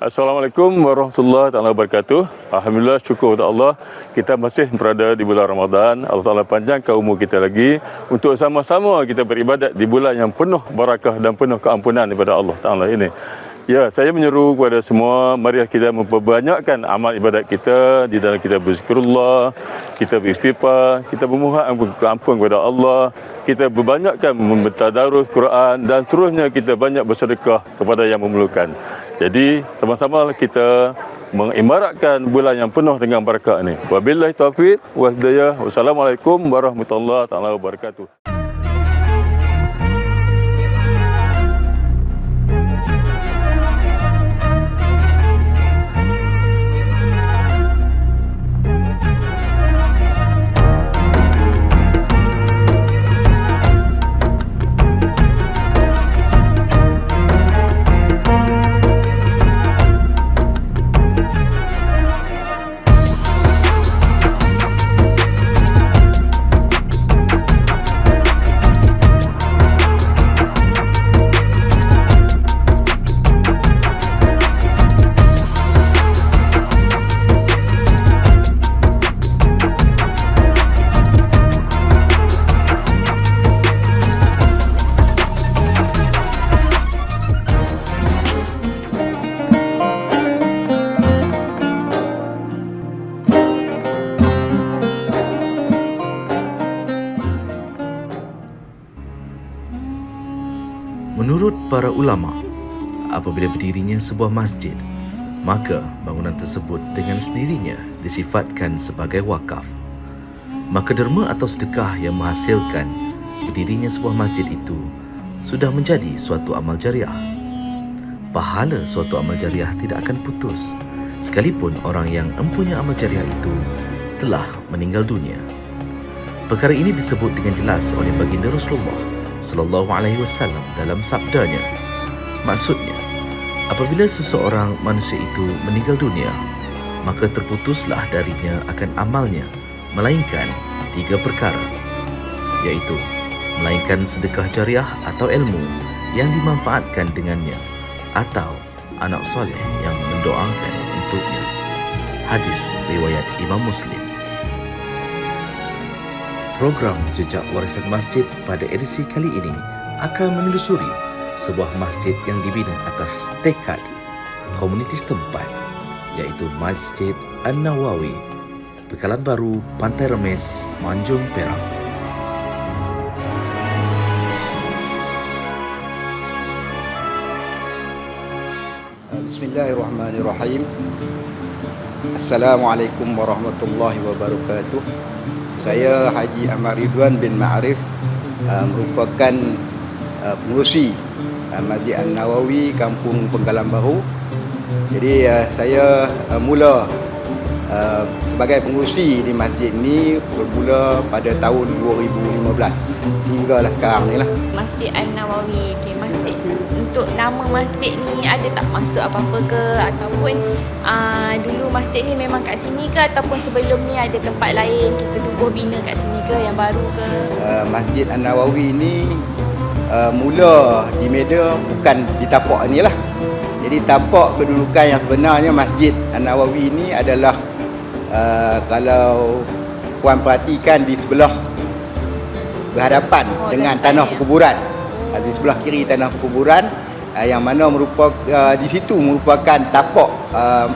Assalamualaikum warahmatullahi wabarakatuh. Alhamdulillah, syukur kepada Allah, kita masih berada di bulan Ramadan. Allah Ta'ala panjangkan umur kita lagi untuk sama-sama kita beribadat di bulan yang penuh barakah dan penuh keampunan daripada Allah Ta'ala ini. Ya, saya menyeru kepada semua, mari kita memperbanyakkan amal ibadat kita di dalam kita berzikrullah, kita beristighfar, kita memohon ampun kepada Allah, kita berbanyakkan mentadabbur Quran dan seterusnya kita banyak bersedekah kepada yang memerlukan. Jadi, sama-sama kita mengibaratkan bulan yang penuh dengan barakah ini. Wabillahi taufiq wal hidayah. Wassalamualaikum warahmatullahi wabarakatuh. Menurut para ulama, apabila berdirinya sebuah masjid, maka bangunan tersebut dengan sendirinya disifatkan sebagai wakaf. Maka derma atau sedekah yang menghasilkan berdirinya sebuah masjid itu sudah menjadi suatu amal jariah. Pahala suatu amal jariah tidak akan putus, sekalipun orang yang mempunyai amal jariah itu telah meninggal dunia. Perkara ini disebut dengan jelas oleh baginda Rasulullah Sallallahu Alaihi Wasallam dalam sabdanya. Maksudnya, apabila seseorang manusia itu meninggal dunia, maka terputuslah darinya akan amalnya, melainkan 3 perkara, iaitu melainkan sedekah jariah atau ilmu yang dimanfaatkan dengannya, atau anak soleh yang mendoakan untuknya. Hadis riwayat Imam Muslim. Program Jejak Warisan Masjid pada edisi kali ini akan menelusuri sebuah masjid yang dibina atas tekad komuniti setempat, iaitu Masjid An-Nawawi, Bekalan Baru, Pantai Remis, Manjung, Perak. Bismillahirrahmanirrahim. Assalamualaikum warahmatullahi wabarakatuh. Saya Haji Ahmad Ridwan bin Ma'arif, merupakan pengurusi Masjid An-Nawawi, Kampung Bekalan Baru. Jadi saya mula sebagai pengurusi di masjid ini bermula pada tahun 2015 hinggalah sekarang ni lah. Masjid An-Nawawi, masjid, untuk nama masjid ni ada tak masuk apa-apa ke, ataupun dulu masjid ni memang kat sini ke, ataupun sebelum ni ada tempat lain kita tubuh bina kat sini ke, yang baru ke? Masjid An-Nawawi ni mula di Medan, bukan di tapak ni lah. Jadi tapak kedudukan yang sebenarnya Masjid An-Nawawi ni adalah kalau puan perhatikan di sebelah berhadapan dengan tanah perkuburan, di sebelah kiri tanah perkuburan, yang mana merupakan di situ merupakan tapak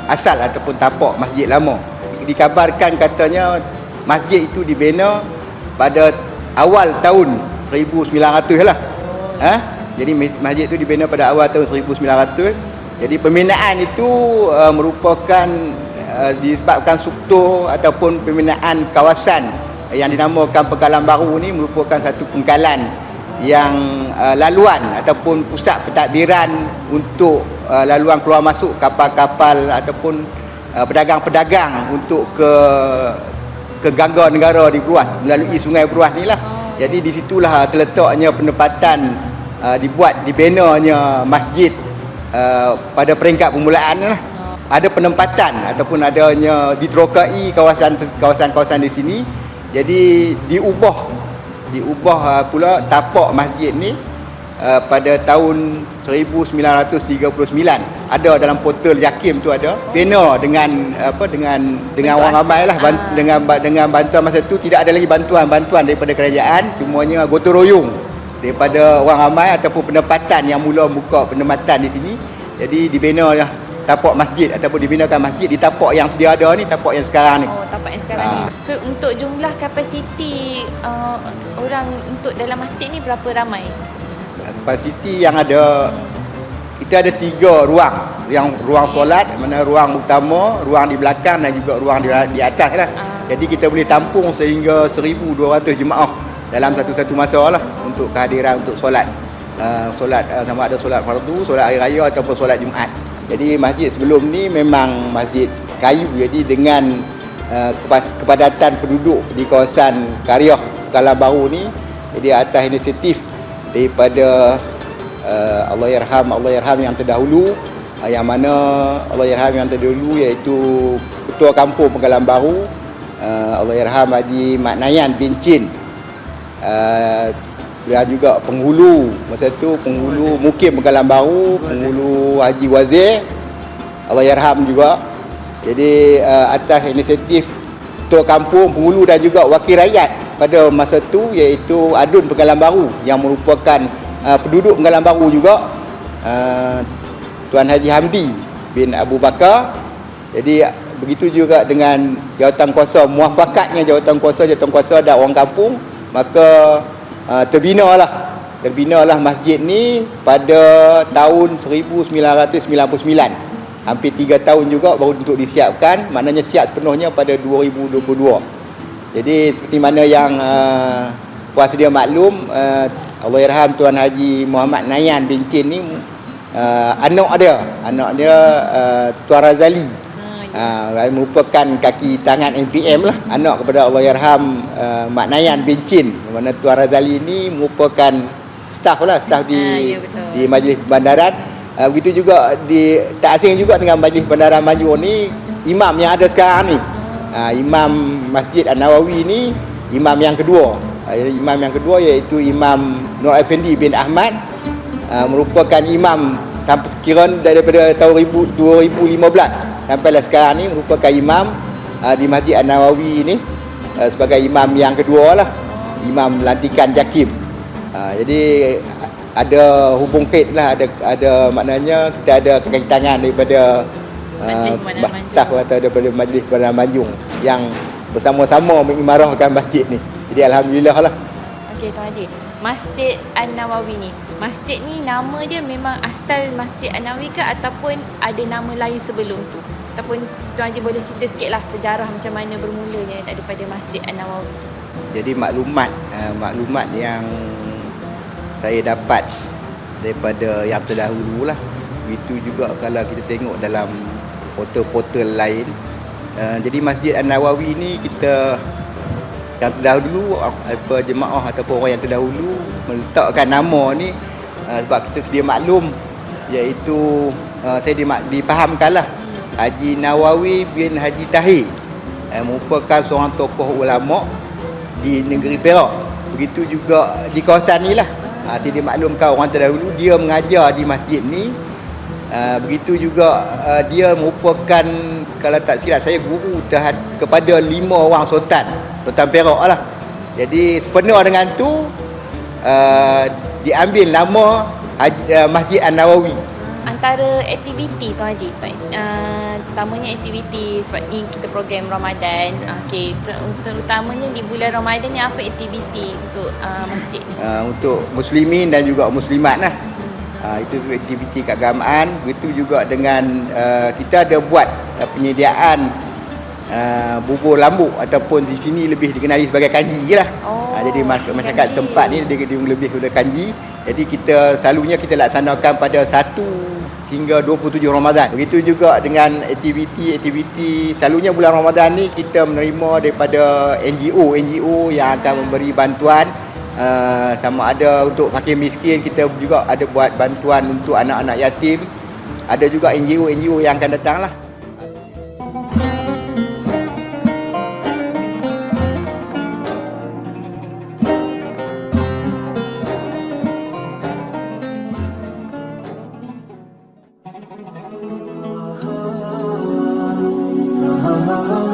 asal ataupun tapak masjid lama. Dikabarkan katanya masjid itu dibina pada awal tahun 1900 lah. Jadi masjid itu dibina pada awal tahun 1900. Jadi pembinaan itu merupakan disebabkan struktur ataupun pembinaan kawasan yang dinamakan Bekalan Baru ni merupakan satu pengkalan yang laluan ataupun pusat pentadbiran untuk laluan keluar masuk kapal-kapal ataupun pedagang-pedagang untuk ke gangga negara di Peruas melalui Sungai Peruas ni lah. Jadi di situlah terletaknya penempatan dibinanya masjid pada peringkat permulaan lah. Ada penempatan ataupun adanya diterokai kawasan-kawasan di sini. Jadi diubah pula tapak masjid ni pada tahun 1939. ada dalam portal Jakim tu ada banner dengan orang ramai lah, dengan bantuan masa tu tidak ada lagi bantuan daripada kerajaan, semuanya gotong royong daripada orang ramai ataupun pendapatan yang mula buka pendapatan di sini. Jadi dibina lah tapak masjid ataupun dibinakan masjid di tapak yang sedia ada ni, tapak yang sekarang ni. Oh, tapak yang sekarang ni. So, untuk jumlah kapasiti orang untuk dalam masjid ni berapa ramai? Kapasiti yang ada, kita ada 3 ruang. Yang ruang solat, mana ruang utama, ruang di belakang dan juga ruang di atas lah. Jadi kita boleh tampung sehingga 1,200 jemaah dalam satu masa lah untuk kehadiran untuk solat. Sama ada solat fardu, solat hari raya ataupun solat Jumaat. Jadi masjid sebelum ni memang masjid kayu, jadi dengan kepadatan penduduk di kawasan Karyah Pekalam Baru ni, jadi atas inisiatif daripada Allahyarham yang terdahulu, yang mana Allahyarham yang terdahulu iaitu Ketua Kampung Pekalam Baru, Allahyarham Haji Mat Nayan bin Chin, dan juga penghulu masa tu, penghulu Mukim Pekalam Baru, penghulu Haji Wazir, Allahyarham juga. Jadi atas inisiatif Ketua Kampung, penghulu dan juga wakil rakyat pada masa tu iaitu Adun Pekalam Baru yang merupakan penduduk Pekalam Baru juga, Tuan Haji Hamdi bin Abu Bakar. Jadi begitu juga dengan jawatankuasa, muafakatnya jawatankuasa dan orang kampung, maka terbinalah masjid ni pada tahun 1999. Hampir 3 tahun juga baru untuk disiapkan, maknanya siap sepenuhnya pada 2022. Jadi seperti mana yang puan sedia maklum, Allahyarham Tuan Haji Muhammad Nayan bin Chin ni, anak dia Tuan Razali, merupakan kaki tangan MPM lah, anak kepada Allahyarham Mak Nayan bin Chin, mana Tuan Razali ni merupakan staf di Majlis Bandaran. Begitu juga tak asing juga dengan Majlis Bandaran Maju ni, imam yang ada sekarang ni, Imam Masjid An-Nawawi ni, imam yang kedua iaitu Imam Nur Effendi bin Ahmad, merupakan imam sampai sekiranya daripada tahun 2015 sampailah sekarang ni, merupakan imam di Masjid An-Nawawi ni, sebagai imam yang kedua lah, imam lantikan Jakim. Jadi ada hubung kait lah, ada maknanya kita ada kekaitan daripada staf atau daripada Majlis Bandaran Manjung yang bersama-sama mengimarahkan masjid ni. Jadi alhamdulillah lah. Okey Tuan Haji, Masjid An-Nawawi ni, masjid ni nama dia memang asal Masjid An-Nawawi ke ataupun ada nama lain sebelum tu? Ataupun Tuan Haji boleh cerita sikit lah sejarah macam mana bermulanya daripada Masjid An-Nawawi tu? Jadi maklumat yang saya dapat daripada yang terdahulu lah. Begitu juga kalau kita tengok dalam portal-portal lain. Jadi Masjid An-Nawawi ni, kita yang terdahulu, jemaah ataupun orang yang terdahulu meletakkan nama ni sebab kita sedia maklum, iaitu saya dipahamkanlah Haji Nawawi bin Haji Tahir, merupakan seorang tokoh ulama di negeri Perak. Begitu juga di kawasan ni lah, saya dimaklumkan orang terdahulu dia mengajar di masjid ni. Begitu juga dia merupakan, kalau tak silap saya, guru kepada 5 orang Sultan Perak lah. Jadi sepenuh dengan tu diambil nama Masjid An-Nawawi. Antara aktiviti Tuan Haji, terutamanya aktiviti sebab ni kita program Ramadan. Okey, terutamanya di bulan Ramadan ni apa aktiviti untuk masjid ni? Untuk muslimin dan juga muslimat lah. Itu aktiviti keagamaan. Begitu juga dengan kita ada buat penyediaan bubur lambuk, ataupun di sini lebih dikenali sebagai kanji lah. Jadi masyarakat tempat ni dia lebih kepada kanji. Jadi kita selalunya kita laksanakan pada 1 hingga 27 Ramadan. Begitu juga dengan aktiviti selalunya bulan Ramadan ni kita menerima daripada NGO yang akan memberi bantuan, sama ada untuk fakir miskin, kita juga ada buat bantuan untuk anak-anak yatim. Ada juga NGO yang akan datang lah. oh, oh.